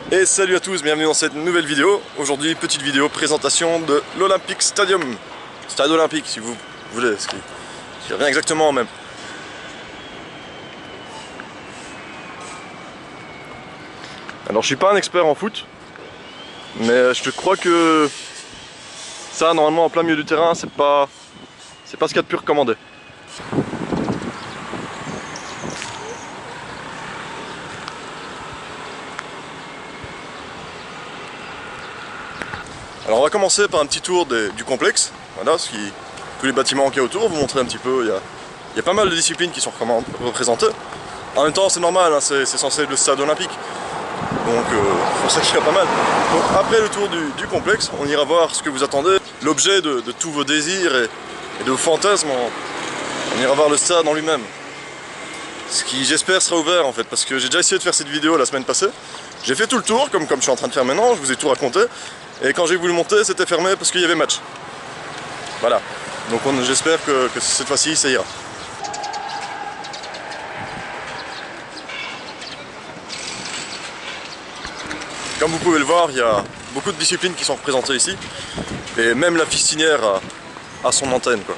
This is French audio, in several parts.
Et salut à tous, bienvenue dans cette nouvelle vidéo. Aujourd'hui, petite vidéo présentation de l'Olympic Stadium. Stade olympique si vous voulez, ce qui revient exactement même. Alors je suis pas un expert en foot, mais je te crois que ça normalement en plein milieu du terrain c'est pas ce qu'il y a de plus recommandé. Alors on va commencer par un petit tour du complexe, voilà, tous les bâtiments qu'il y a autour, vous montrer un petit peu, il y a pas mal de disciplines qui sont représentées. En même temps c'est normal, hein, c'est censé être le stade olympique, donc c'est pour ça qu'il y a pas mal. Donc après le tour du complexe, on ira voir ce que vous attendez, l'objet de tous vos désirs et de vos fantasmes, on ira voir le stade en lui-même. Ce qui j'espère sera ouvert en fait, parce que j'ai déjà essayé de faire cette vidéo la semaine passée. J'ai fait tout le tour, comme je suis en train de faire maintenant, je vous ai tout raconté. Et quand j'ai voulu monter, c'était fermé parce qu'il y avait match. Voilà. Donc j'espère que cette fois-ci, ça ira. Comme vous pouvez le voir, il y a beaucoup de disciplines qui sont représentées ici. Et même la fistinière a son antenne, quoi.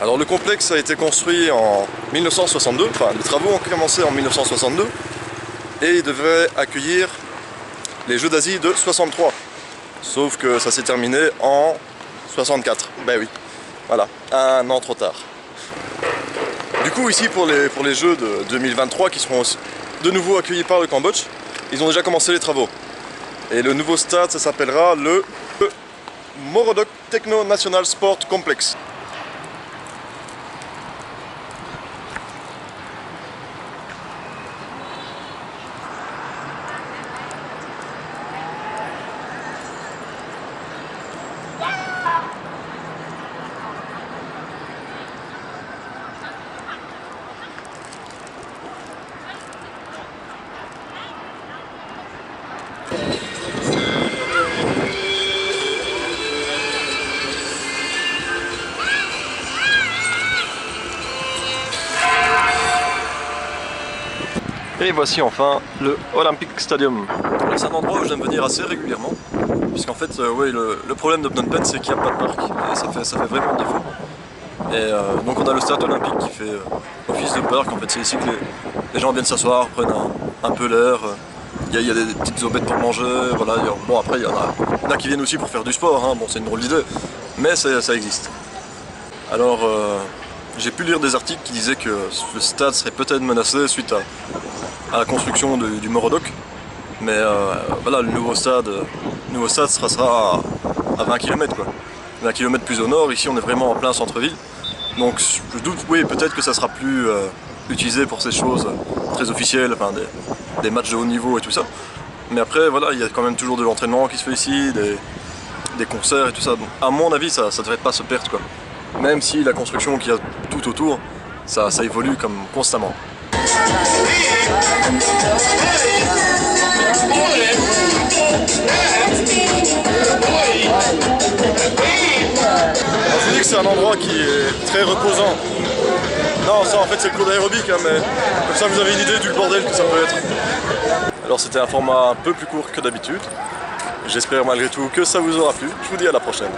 Alors le complexe a été construit en 1962, enfin les travaux ont commencé en 1962 et il devait accueillir les Jeux d'Asie de 63. Sauf que ça s'est terminé en 64. Ben oui, voilà, un an trop tard. Du coup ici pour les Jeux de 2023 qui seront de nouveau accueillis par le Cambodge, ils ont déjà commencé les travaux. Et le nouveau stade ça s'appellera le Morodok Techno National Sport Complex. Et voici enfin le Olympic Stadium. C'est un endroit où j'aime venir assez régulièrement, puisqu'en fait, oui, le problème de Phnom Penh c'est qu'il n'y a pas de parc, et ça fait vraiment défaut. Et donc on a le stade olympique qui fait office de parc, en fait c'est ici que les gens viennent s'asseoir, prennent un peu l'air. Il y a des petites aubettes pour manger, voilà. Bon après il y en a qui viennent aussi pour faire du sport, hein. Bon c'est une drôle d'idée, mais ça existe. Alors j'ai pu lire des articles qui disaient que le stade serait peut-être menacé suite à la construction du Morodok, mais voilà, le nouveau stade sera à 20 km quoi. 20 km plus au nord, ici on est vraiment en plein centre-ville, donc je doute, oui, peut-être que ça sera plus utilisé pour ces choses très officielles, enfin des matchs de haut niveau et tout ça, mais après voilà, il y a quand même toujours de l'entraînement qui se fait ici, des concerts et tout ça, donc à mon avis ça devrait pas se perdre quoi, même si la construction qu'il y a tout autour, ça évolue comme constamment. Je vous dis que c'est un endroit qui est très reposant. Non, ça en fait c'est le cours d'aérobique, hein, mais comme ça vous avez une idée du bordel que ça peut être. Alors c'était un format un peu plus court que d'habitude. J'espère malgré tout que ça vous aura plu. Je vous dis à la prochaine.